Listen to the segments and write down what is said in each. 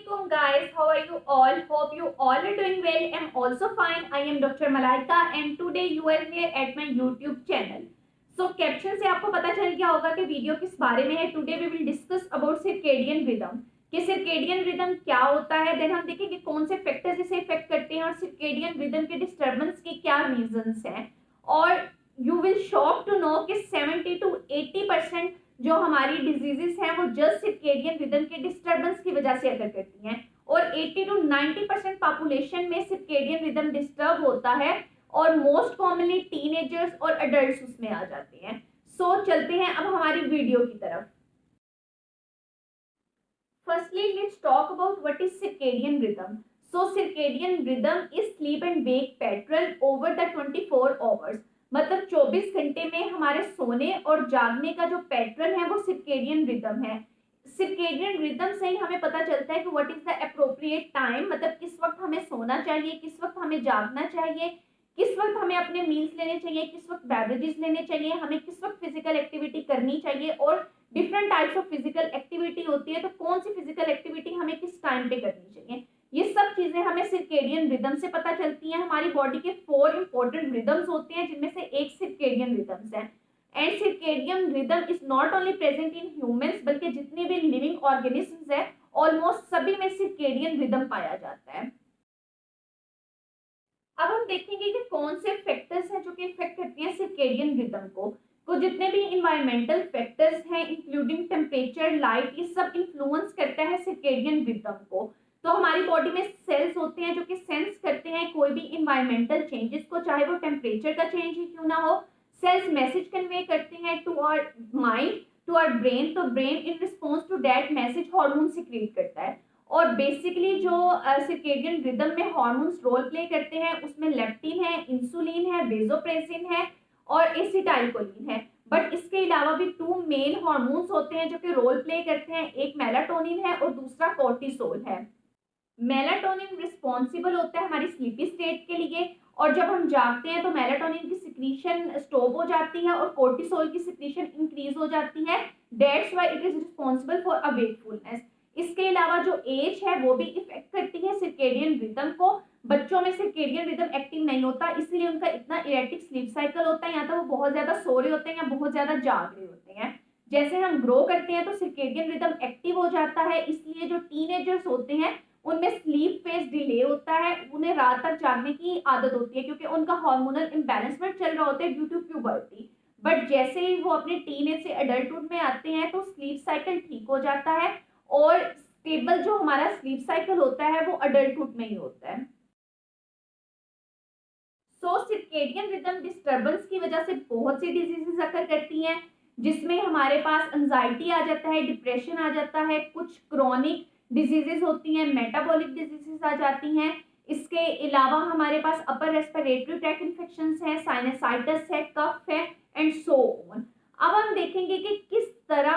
Assalamualaikum guys, how are you all? Hope you all are doing well. I'm also fine. I am Dr. Malaika and today you are here at my YouTube channel. So caption से आपको पता चल गया होगा कि video किस बारे में है. Today we will discuss about circadian rhythm. कि सर्केडियन रिदम क्या होता है, देन हम देखेंगे कौन से फैक्टर्स इसे इफेक्ट करते हैं और सर्केडियन रिदम के डिस्टर्बेंस के क्या रीजंस हैं. और you will shock to know कि 70 to 80% जो हमारी डिजीजेस हैं वो जस्ट सर्केडियन रिदम के डिस्टर्बेंस की वजह से अगर करती हैं और 80 to 90% पॉपुलेशन में सर्केडियन रिदम डिस्टर्ब होता है और मोस्ट कॉमनली टीनेजर्स और अडल्ट्स उसमें आ जाते हैं. सो चलते हैं अब हमारी वीडियो की तरफ. Firstly let's talk about what is circadian rhythm. So circadian rhythm is sleep and wake pattern over the 24 hours. मतलब 24 घंटे में हमारे सोने और जागने का जो पैटर्न है वो सर्केडियन रिदम है. सर्केडियन रिदम से ही हमें पता चलता है कि what is the appropriate time, मतलब किस वक्त हमें सोना चाहिए, किस वक्त हमें जागना चाहिए, किस वक्त हमें अपने मील्स लेने चाहिए, किस वक्त बेवरेजेस लेने चाहिए, हमें किस वक्त फिजिकल एक्टिविटी करनी चाहिए. और different types of physical activity होती है तो कौन सी फिजिकल एक्टिविटी हमें किस टाइम पे करनी चाहिए, ये सब चीजें हमें सर्केडियन रिदम से पता चलती हैं. हमारी बॉडी के 4 इंपॉर्टेंट रिदम्स होते हैं जिनमें से एक सर्केडियन रिदम्स है. And circadian rhythm is not only present in humans बल्कि जितने भी लिविंग ऑर्गेनिजम्स है ऑलमोस्ट सभी में सर्केडियन रिदम पाया जाता है. अब हम देखेंगे कि कौन से फैक्टर्स हैं जो कि इफेक्ट करती हैं सर्केडियन रिदम को. तो जितने भी इन्वायरमेंटल फैक्टर्स हैं इंक्लूडिंग टेम्परेचर, लाइट, ये सब इन्फ्लुएंस करता है सर्केडियन रिदम को. तो हमारी बॉडी में सेल्स होते हैं जो कि सेंस करते हैं कोई भी इन्वायरमेंटल चेंजेस को, चाहे वो टेम्परेचर का चेंज ही क्यों ना हो. सेल्स मैसेज कन्वे करते हैं to our mind, to our brain. तो brain in response to that message hormone secrete करता है. और बेसिकली जो सर्केडियन रिदम में हार्मोन्स रोल प्ले करते हैं उसमें लेप्टिन है, इंसुलिन है, वेसोप्रेसिन है और एसिटाइलकोलिन है. बट इसके अलावा भी 2 मेन हार्मोन्स होते हैं जो कि रोल प्ले करते हैं. एक मेलाटोनिन है और दूसरा कोर्टिसोल है. मेलाटोनिन रिस्पॉन्सिबल होता है हमारी स्लीपी स्टेट के लिए और जब हम जागते हैं तो मेलाटोनिन की सिक्रीशन स्टॉप हो जाती है और कोर्टिसोल की सिक्रीशन इंक्रीज हो जाती है. That's why it is responsible for a wakefulness. इसके अलावा जो एज है वो भी इफेक्ट करती है सर्केडियन रिदम को. बच्चों में सर्केडियन रिदम एक्टिव नहीं होता इसलिए उनका इतना इरेटिक स्लीप साइकिल होता है, या तो वो बहुत ज्यादा सो रहे होते हैं या बहुत ज्यादा जाग रहे होते हैं. जैसे हम ग्रो करते हैं तो सर्केडियन रिदम एक्टिव हो जाता है, इसलिए जो टीनेजर्स होते हैं उनमें स्लीप फेज डिले होता है, उन्हें रात तक जागने की आदत होती है क्योंकि उनका हार्मोनल इम्बैलेंसमेंट चल रहा होता है ड्यू टू प्यूबर्टी. बट जैसे ही वो अपने टीनेज से अडल्टहुड में आते हैं तो स्लीप साइकिल ठीक हो जाता है और स्टेबल जो हमारा स्लीप साइकिल होता है वो अडल्टहुड में ही होता है. सो सर्केडियन रिदम डिस्टर्बेंस की वजह से बहुत सी डिजीजेस अकर करती हैं जिसमें हमारे पास एंजाइटी आ जाता है, डिप्रेशन आ जाता है, कुछ क्रोनिक डिजीजेस होती हैं, मेटाबॉलिक डिजीजेस आ जाती हैं. इसके अलावा हमारे पास अपर रेस्पिरेटरी ट्रैक इन्फेक्शंस है, साइनसाइटिस है, कफ है एंड सो ऑन. अब हम देखेंगे कि किस तरह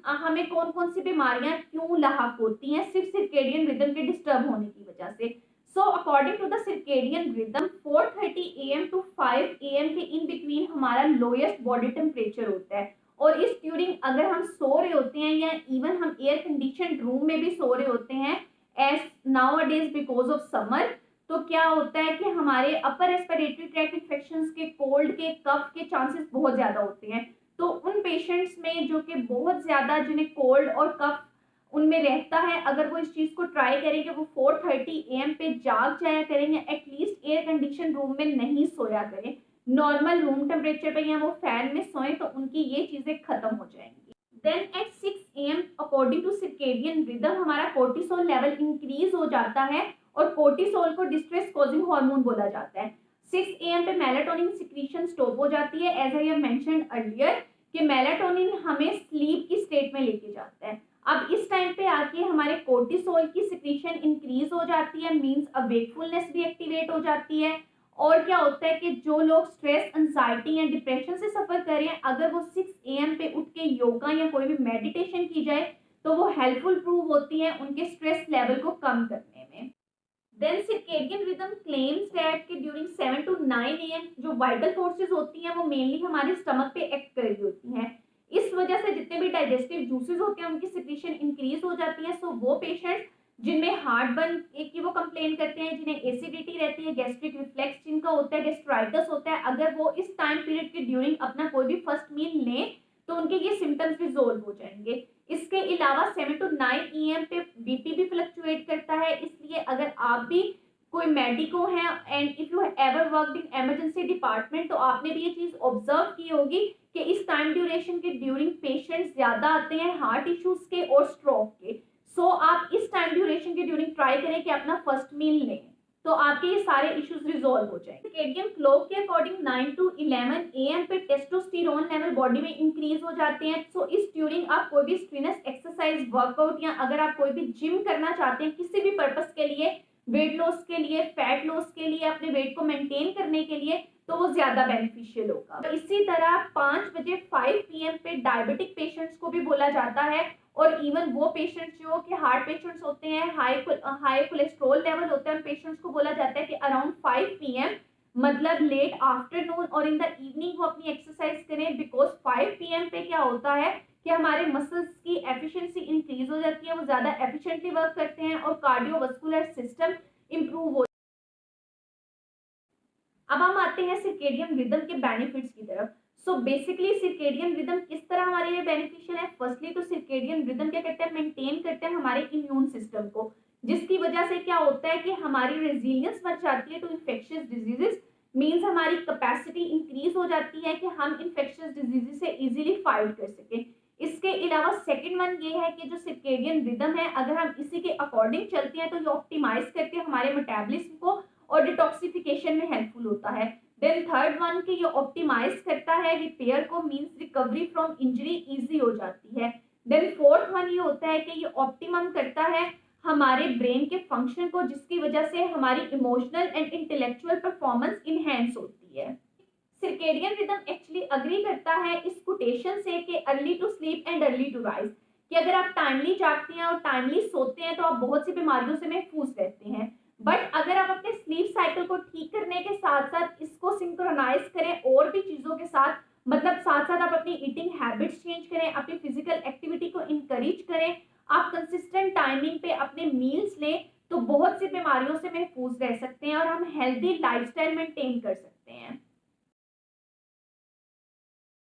हमें कौन कौन सी बीमारियां क्यों लाहक होती हैं सिर्फ सर्केडियन रिदम के डिस्टर्ब होने की वजह से. So according to the circadian rhythm 4:30 AM to 5 AM के इन बिटवीन हमारा लोएस्ट बॉडी टेम्परेचर होता है और इस ड्यूरिंग अगर हम सो रहे होते हैं या इवन हम एयर कंडीशन रूम में भी सो रहे होते हैं as now a days because of summer, तो क्या होता है कि हमारे अपर रेस्पिरेटरी ट्रैक इन्फेक्शंस के, कोल्ड के, कफ के चांसेस बहुत ज़्यादा होते हैं. तो उन पेशेंट्स में जो कि बहुत ज़्यादा जिन्हें कोल्ड और कफ उनमें रहता है, अगर वो इस चीज़ को ट्राई करेंगे वो 4:30 AM पे जाग जाया करेंगे, एटलीस्ट एयर कंडीशन रूम में नहीं सोया करें, नॉर्मल रूम टेम्परेचर पे या वो फैन में सोएं तो उनकी ये चीज़ें खत्म हो जाएंगी. Then at 6 AM according to circadian rhythm हमारा कोर्टिसोल लेवल इंक्रीज हो जाता है और कोर्टिसोल को डिस्ट्रेस कॉजिंग हार्मोन बोला जाता है. 6 AM पे मेलाटोनिन सिक्रीशन स्टॉप हो जाती है. As I have mentioned earlier कि मेलाटोनिन हमें स्लीप की स्टेट में लेके जाता है. अब इस टाइम पे आके हमारे कोर्टिसोल की सिक्रीशन इंक्रीज हो जाती है, मींस अब वेकफुलनेस भी एक्टिवेट हो जाती है. और क्या होता है कि जो लोग स्ट्रेस, एंजाइटी या डिप्रेशन से सफर कर रहे हैं, अगर वो 6 AM पे उठ के योगा या कोई भी मेडिटेशन की जाए तो वो हेल्पफुल प्रूव होती है उनके स्ट्रेस लेवल को कम करने में. Then circadian rhythm claims that कि ड्यूरिंग 7 to 9 AM जो वाइटल फोर्सेस होती हैं वो मेनली हमारे स्टमक पे एक्ट कर रही होती हैं. इस वजह से जितने भी डाइजेस्टिव जूसेस होते हैं उनकी सिक्रीशन इंक्रीज हो जाती है. सो वो पेशेंट्स जिनमें हार्ट बर्न की वो कंप्लेन करते हैं, जिन्हें एसिडिटी रहती है, गैस्ट्रिक रिफ्लेक्स जिनका होता है, गैस्ट्राइटिस होता है, अगर वो इस टाइम पीरियड के ड्यूरिंग अपना कोई भी फर्स्ट मील लें तो उनके ये सिम्टम्स रिजोल्व हो जाएंगे। इसके अलावा 7 to 9 EM पे बीपी भी फ्लक्चुएट करता है, इसलिए अगर आप भी कोई मेडिको है and if you ever worked in emergency department तो आपने भी ये चीज ऑब्जर्व की होगी कि इस टाइम ड्यूरेशन के ड्यूरिंग पेशेंट्स ज्यादा आते हैं हार्ट इश्यूज के और स्ट्रोक के। सो आप इस टाइम ड्यूरेशन के ड्यूरिंग ट्राई करें कि अपना फर्स्ट मील लें, तो आपके ये सारे इश्यूज रिजॉल्व हो जाएंगे। सर्केडियन क्लॉक के अकॉर्डिंग 9 to 11 AM पे टेस्टोस्टेरोन लेवल बॉडी में इंक्रीज हो जाते हैं। सो इस ड्यूरिंग आप कोई भी स्ट्रेनस एक्सरसाइज वर्कआउट या अगर आप कोई भी जिम करना चाहते हैं किसी भी पर्पस के लिए, वेट लॉस के लिए, फैट लॉस के लिए, अपने वेट को मेंटेन करने के लिए, तो वो ज्यादा बेनिफिशियल होगा। इसी तरह 5 बजे 5 PM पे डायबिटिक पेशेंट्स को भी बोला जाता है और इवन वो पेशेंट्स जो कि हार्ट पेशेंट्स होते हैं, हाई कोलेस्ट्रॉल लेवल होता है, उन पेशेंट्स को बोला जाता है कि अराउंड 5 PM मतलब लेट आफ्टरनून और इन द इवनिंग वो अपनी एक्सरसाइज करें, बिकॉज 5 PM पे क्या होता है कि हमारे मसल्स की एफिशिएंसी इंक्रीज हो जाती है, वो ज्यादा एफिशिएंटली वर्क करते हैं और कार्डियोवास्कुलर सिस्टम इंप्रूव हो। अब हम आते हैं सर्केडियन रिदम के बेनिफिट्स की तरफ। सो बेसिकली सर्केडियन रिदम किस तरह हमारे लिए बेनिफिशियल है। फर्स्टली तो सर्केडियन रिदम क्या करते हैं, मेंटेन करते हैं हमारे इम्यून सिस्टम को, जिसकी वजह से क्या होता है कि हमारी रेजिलियंस बढ़ जाती है टू इन्फेक्शियस डिजीजेस, मीन्स हमारी कैपेसिटी इंक्रीज हो जाती है कि हम इन्फेक्शियस डिजीजेस से इजीली फाइट कर सकें। इसके अलावा सेकंड वन ये है कि जो सर्केडियन रिदम है अगर हम इसी के अकॉर्डिंग चलते हैं तो ये ऑप्टिमाइज करके हमारे मेटाबॉलिज्म को और डिटॉक्सिफिकेशन में हेल्पफुल होता है। देन थर्ड वन कि ये ऑप्टिमाइज करता है रिपेयर को, means recovery from injury easy हो जाती है। देन फोर्थ वन ये होता है कि ये ऑप्टिमम करता है हमारे ब्रेन के फंक्शन को, जिसकी वजह से हमारी emotional and intellectual performance enhance होती है। सर्केडियन रिदम एक्चुअली अग्री करता है इस कोटेशन से कि early to sleep and early to rise, कि अगर आप टाइमली जागते हैं और टाइमली सोते हैं तो आप बहुत सी बीमारियों से महफूज रहते हैं। बट अगर आप अपने स्लीप साइकिल को ठीक करने के साथ साथ इसको सिंक्रोनाइज करें और भी चीजों के साथ, मतलब साथ साथ आप अपनी ईटिंग हैबिट्स चेंज करें, अपनी फिजिकल एक्टिविटी को इंकरेज करें, आप कंसिस्टेंट टाइमिंग पे अपने मील्स लें, तो बहुत सी बीमारियों से महफूज रह सकते हैं और हम हेल्दी लाइफस्टाइल मेंटेन कर सकते हैं।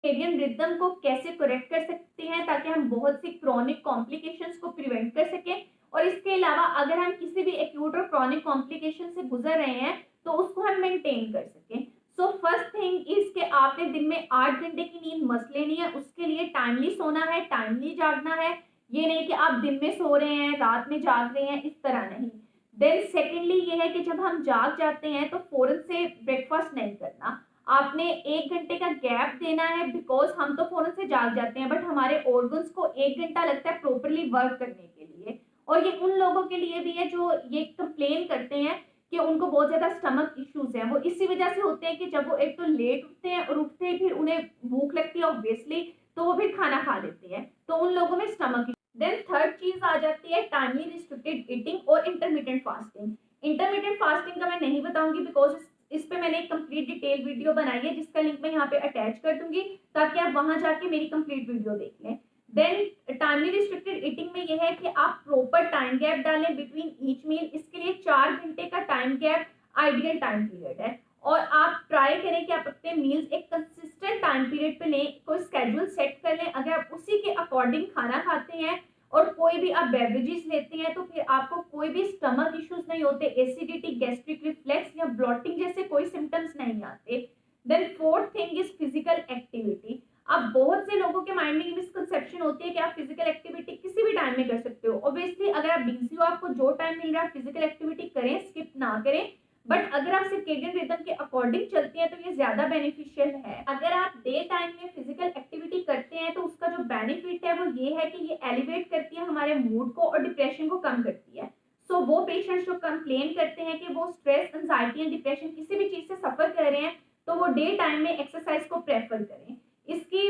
सर्केडियन रिदम को कैसे करेक्ट कर सकते हैं ताकि हम बहुत सी क्रॉनिक कॉम्प्लिकेशंस को प्रिवेंट कर सकें, और इसके अलावा अगर हम किसी भी एक्यूट और क्रॉनिक कॉम्प्लिकेशन से गुजर रहे हैं तो उसको हम मेंटेन कर सकें। सो फर्स्ट थिंग इज कि आपने दिन में 8 घंटे की नींद मस्ट लेनी है, उसके लिए टाइमली सोना है, टाइमली जागना है, ये नहीं कि आप दिन में सो रहे हैं रात में जाग रहे हैं, इस तरह नहीं। देन सेकेंडली ये है कि जब हम जाग जाते हैं तो फौरन से ब्रेकफास्ट नहीं करना, आपने 1 घंटे का गैप देना है, बिकॉज हम तो फौरन से जाग जाते हैं बट हमारे ऑर्गन्स को 1 घंटा लगता है प्रॉपरली वर्क करने के लिए। और ये उन लोगों के लिए भी है जो ये कंप्लेन करते हैं कि उनको बहुत ज्यादा स्टमक इश्यूज हैं, वो इसी वजह से होते हैं कि जब वो एक तो लेट उठते हैं और उठते ही फिर उन्हें भूख लगती है ऑब्वियसली, तो वो फिर खाना खा लेते हैं, तो उन लोगों में स्टमक। देन थर्ड चीज आ जाती है टाइमली रिस्ट्रिक्टेड ईटिंग और इंटरमीडिएट फास्टिंग। इंटरमीडिएट फास्टिंग का मैं नहीं बताऊंगी बिकॉज इस पे मैंने एक कंप्लीट डिटेल वीडियो बनाई है जिसका लिंक मैं यहाँ पे अटैच कर दूंगी ताकि आप वहां जाके मेरी कंप्लीट वीडियो देख लें। देन टाइमली रिस्ट्रिक्टेड ईटिंग में यह है कि आप प्रॉपर टाइम गैप डालें बिटवीन ईच मील, इसके लिए 4 घंटे का time gap ideal time period है, और आप ट्राई करें कि आप अपने मील्स एक कंसिस्टेंट टाइम पीरियड पे लें, कोई स्केड्यूल सेट कर लें। अगर आप उसी के अकॉर्डिंग खाना खाते हैं और कोई भी आप बेवरेजेस लेते हैं तो फिर आपको कोई भी स्टमक इश्यूज नहीं होते, एसिडिटी, गैस्ट्रिक रिफ्लेक्स या ब्लॉटिंग जैसे कोई सिम्टम्स नहीं आते। Then fourth thing is physical activity. अब बहुत से लोगों के माइंड में मिसकंसेप्शन होती है कि आप फिजिकल एक्टिविटी किसी भी टाइम में कर सकते हो। ऑब्वियसली अगर आप बिजी हो, आपको जो टाइम मिल रहा है फिजिकल एक्टिविटी करें, स्किप ना करें, बट अगर आप सर्केडियन रिदम के अकॉर्डिंग चलते हैं तो ये ज्यादा बेनिफिशियल है। अगर आप डे टाइम में फिजिकल एक्टिविटी करते हैं तो उसका जो बेनिफिट है वो ये है कि ये एलिवेट करती है हमारे मूड को और डिप्रेशन को कम करती है। सो वो पेशेंट्स जो कंप्लेन करते हैं कि वो स्ट्रेस, एंजाइटी एंड डिप्रेशन किसी भी चीज से सफर कर रहे हैं तो वो डे टाइम में एक्सरसाइज को प्रेफर करें। इसकी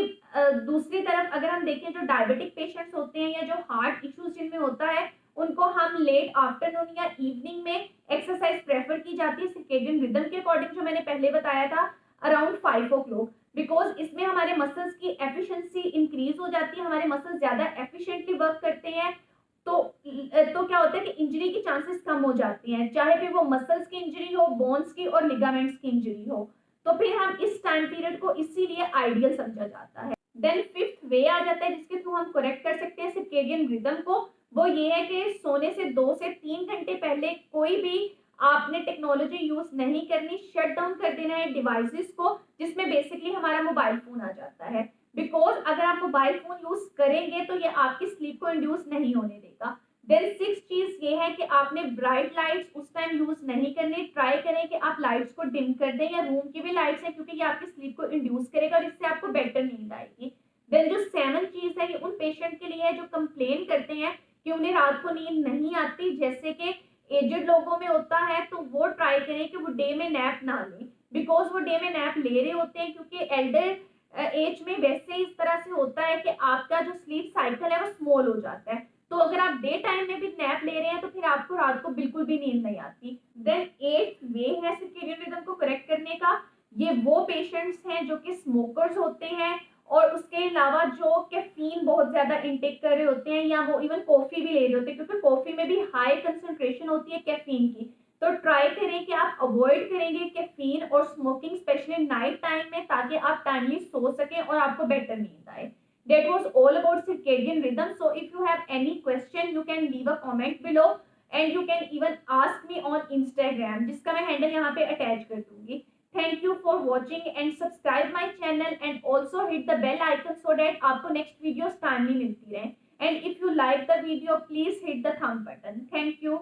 दूसरी तरफ अगर हम देखें जो डायबिटिक पेशेंट्स होते हैं या जो हार्ट इश्यूज जिनमें होता है उनको हम लेट आफ्टरनून या इवनिंग में एक्सरसाइज प्रेफर की जाती है सर्केडियन रिदम के अकॉर्डिंग, जो मैंने पहले बताया था अराउंड 5 o'clock, बिकॉज इसमें हमारे मसल्स की एफिशिएंसी इंक्रीज हो जाती है, हमारे मसल्स ज्यादा एफिशिएंटली वर्क करते हैं, तो तो क्या होता है कि इंजरी की चांसेस कम हो जाती हैं, चाहे फिर वो मसल्स की इंजरी हो, बोन्स की और लिगामेंट्स की इंजरी हो। तो फिर हम इस टाइम पीरियड को इसीलिए आइडियल समझा जाता है। देन फिफ्थ वे आ जाता है जिसके थ्रू हम करेक्ट कर सकते हैं सर्केडियन रिदम को। वो ये है कि सोने से 2 से 3 घंटे पहले कोई भी आपने टेक्नोलॉजी यूज नहीं करनी, शट डाउन कर देना है डिवाइसेस को, जिसमें बेसिकली हमारा मोबाइल फोन आ जाता है। बिकॉज अगर आप मोबाइल फोन यूज करेंगे तो ये आपकी स्लीप को इंड्यूस नहीं होने देगा। देन सिक्स चीज ये है कि आपने ब्राइट लाइट्स उस टाइम यूज नहीं करनी, ट्राई करें कि आप लाइट्स को डिम कर दें, या रूम की भी लाइट्स है क्योंकि ये आपकी स्लीप को इंड्यूस करेगा और इससे आपको बेटर नींद आएगी। देन जो सेवन चीज है ये उन पेशेंट के लिए है जो कंप्लेन करते हैं कि उन्हें रात को नींद नहीं आती, जैसे कि एजेड लोगों में होता है, तो वो ट्राई करें कि वो डे में नैप ना लें। बिकॉज वो डे में नैप ले रहे होते हैं क्योंकि एल्डर एज में वैसे इस तरह से होता है कि आपका जो स्लीप साइकिल है वो स्मॉल हो जाता है। तो अगर आप डे टाइम में भी नैप ले रहे हैं तो फिर आपको रात को बिल्कुल भी नींद नहीं आती। देन एट्थ वे है सर्केडियन रिदम को करेक्ट करने का। ये वो पेशेंट्स हैं जो कि स्मोकर्स होते हैं और उसके अलावा जो कैफीन बहुत ज्यादा इनटेक कर रहे होते हैं, या वो इवन कॉफी भी ले रहे होते हैं, क्योंकि कॉफी में भी हाई कंसंट्रेशन होती है कैफीन की। तो ट्राई करें कि आप अवॉइड करेंगे कैफीन और स्मोकिंग, स्पेशली नाइट टाइम में, ताकि आप टाइमली सो सकें और आपको बेटर नींद आए। That was all about circadian rhythm. So if you have any question, you can leave a comment below and you can even ask me on Instagram, जिसका मैं हैंडल यहाँ पे अटैच कर दूंगी। Thank you for watching and subscribe my channel and also hit the bell icon so that आपको next videos timely मिलती रहे। And if you like the video, please hit the thumb button. Thank you.